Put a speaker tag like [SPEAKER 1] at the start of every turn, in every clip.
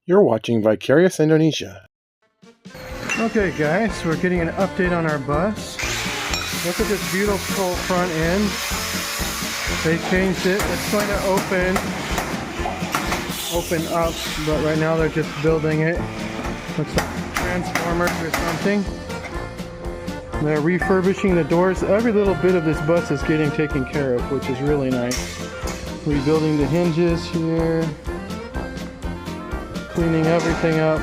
[SPEAKER 1] You're watching Vicarious Indonesia.
[SPEAKER 2] Okay guys, we're getting an update on our bus. Look at this beautiful front end. They changed it. It's going to open up, but right now they're just building it. Looks like transformers or something. They're refurbishing the doors. Every little bit of this bus is getting taken care of, which is really nice. Rebuilding the hinges here. Cleaning everything up.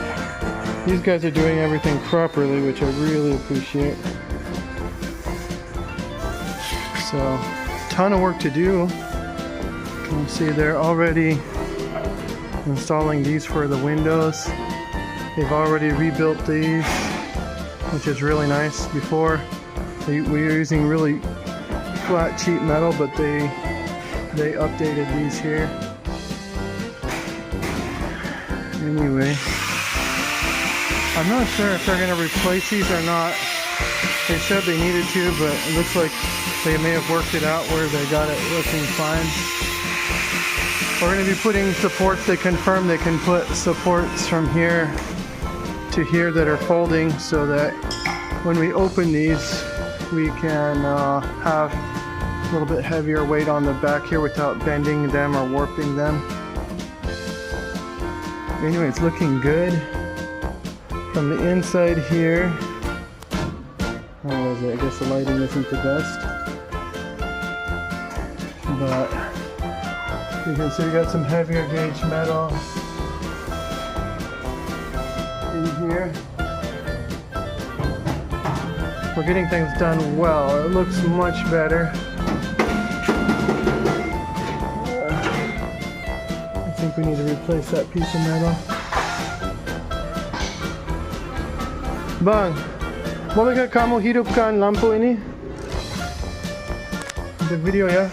[SPEAKER 2] These guys are doing everything properly, which I really appreciate. So, ton of work to do. You can see they're already installing these for the windows. They've already rebuilt these, which is really nice. Before, we were using really flat, cheap metal, but they updated these here. Anyway, I'm not sure if they're going to replace these or not. They said they needed to, but it looks like they may have worked it out where they got it looking fine. We're going to be putting supports. They confirm they can put supports from here to here that are folding, so that when we open these, we can have a little bit heavier weight on the back here without bending them or warping them. Anyway, it's looking good. From the inside here, how is it? I guess the lighting isn't the best. But you can see we got some heavier gauge metal in here. We're getting things done well. It looks much better. I think we need to replace that piece of metal. Bang, bolehkah kamu hidupkan lampu ini? The video, yeah?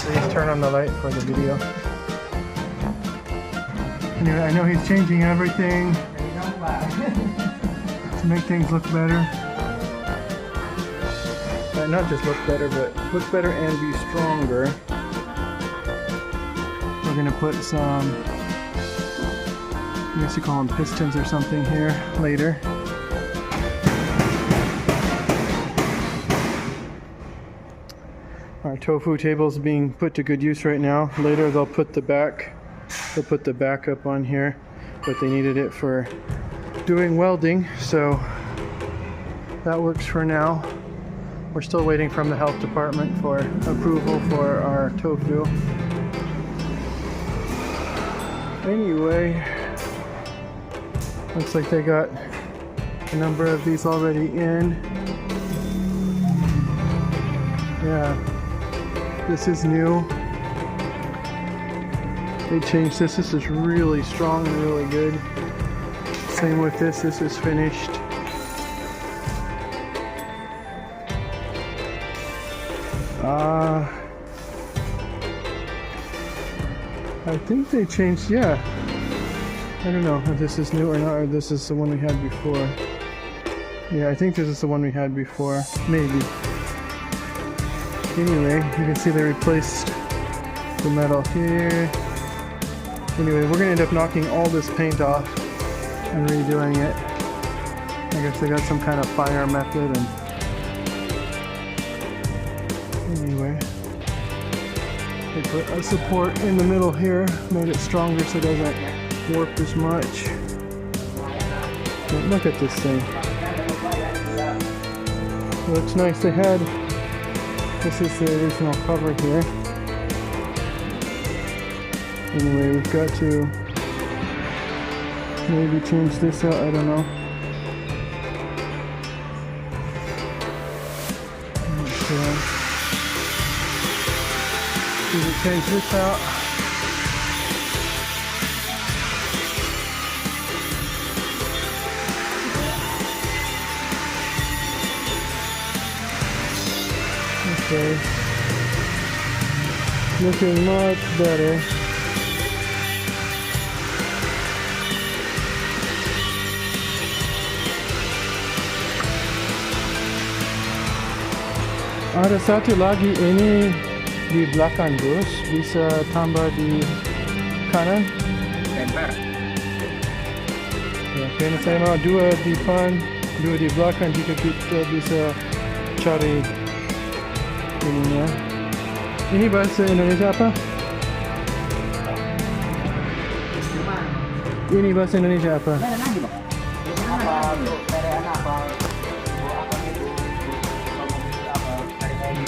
[SPEAKER 2] Please turn on the light for the video. Anyway, I know he's changing everything to make things look better. Not just look better, but look better and be stronger. We're gonna put some, I guess you call them pistons or something here later. Our tofu table is being put to good use right now. Later they'll put the back up on here, but they needed it for doing welding, so that works for now. We're still waiting from the health department for approval for our tofu. Anyway, looks like they got a number of these already in. Yeah, this is new. They changed this. This is really strong and really good. Same with this. This is finished. I think they changed, yeah. I don't know if this is new or not, or this is the one we had before. Yeah, I think this is the one we had before. Maybe. Anyway, you can see they replaced the metal here. Anyway, we're going to end up knocking all this paint off and redoing it. I guess they got some kind of fire method, and anyway, they put a support in the middle here, made it stronger so it doesn't warp as much. But look at this thing. It looks nice. They had, this is the original cover here. Anyway, we've got to maybe change this out, I don't know. We can change this out. Okay. Looking much better. Ada satu lagi ini di belakang bus, bisa tambah di kanan.
[SPEAKER 3] temper.
[SPEAKER 2] Ya, kayaknya saya mau dua di depan, dua di belakang jika kita bisa cari ininya. Ini bahasa Indonesia apa? Ini bahasa Indonesia apa?
[SPEAKER 3] Apa untuk perean apa? Apa itu?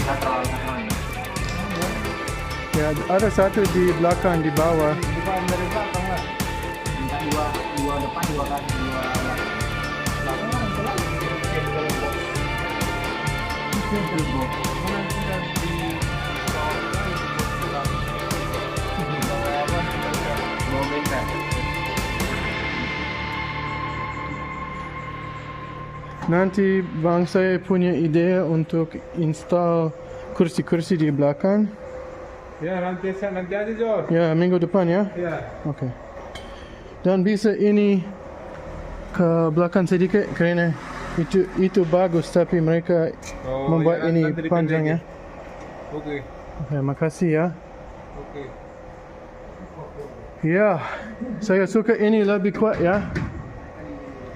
[SPEAKER 3] Apa
[SPEAKER 2] Ya, ada satu di belakang, di bawah.
[SPEAKER 3] Bukan dari belakang lah. Minta dua depan, dua kan, dua belakang. Belakang kan jelas.
[SPEAKER 2] Nanti bang saya punya ide untuk install kursi-kursi di belakang.
[SPEAKER 4] Ya nanti aja Jor.
[SPEAKER 2] Ya, minggu depan ya.
[SPEAKER 4] Ya.
[SPEAKER 2] Oke. Dan bisa ini ke belakang sedikit karena itu bagus tapi mereka membuat
[SPEAKER 4] ya,
[SPEAKER 2] ini
[SPEAKER 4] nanti
[SPEAKER 2] panjang ya.
[SPEAKER 4] Oke.
[SPEAKER 2] Oke, makasih ya.
[SPEAKER 4] Oke.
[SPEAKER 2] Ya, saya suka ini lebih kuat ya.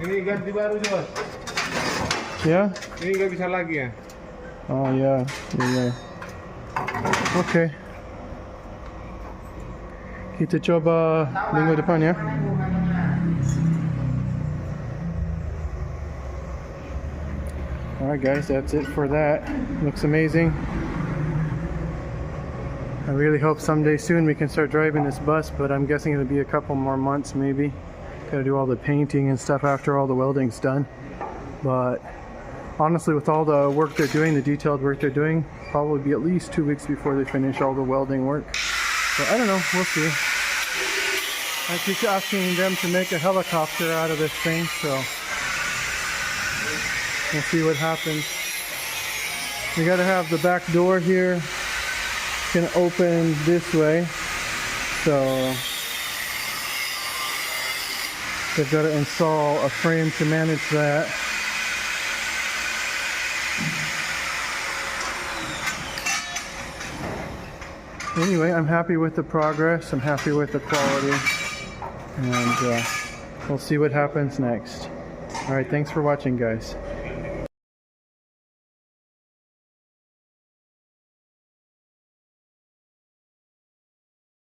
[SPEAKER 4] Ini ganti baru Jor.
[SPEAKER 2] Ya.
[SPEAKER 4] Ini nggak bisa lagi ya.
[SPEAKER 2] Oh ya, iya. Oke. Kita coba minggu depan ya. Alright guys, that's it for that. Looks amazing. I really hope someday soon we can start driving this bus, but I'm guessing it'll be a couple more months maybe. Gotta do all the painting and stuff after all the welding's done. But honestly, with all the work they're doing, the detailed work they're doing, probably be at least 2 weeks before they finish all the welding work. But I don't know, we'll see. I keep asking them to make a helicopter out of this thing, so we'll see what happens. We gotta have the back door here, can open this way, so they've got to install a frame to manage that. Anyway, I'm happy with the progress, I'm happy with the quality, and we'll see what happens next. Alright, thanks for watching guys.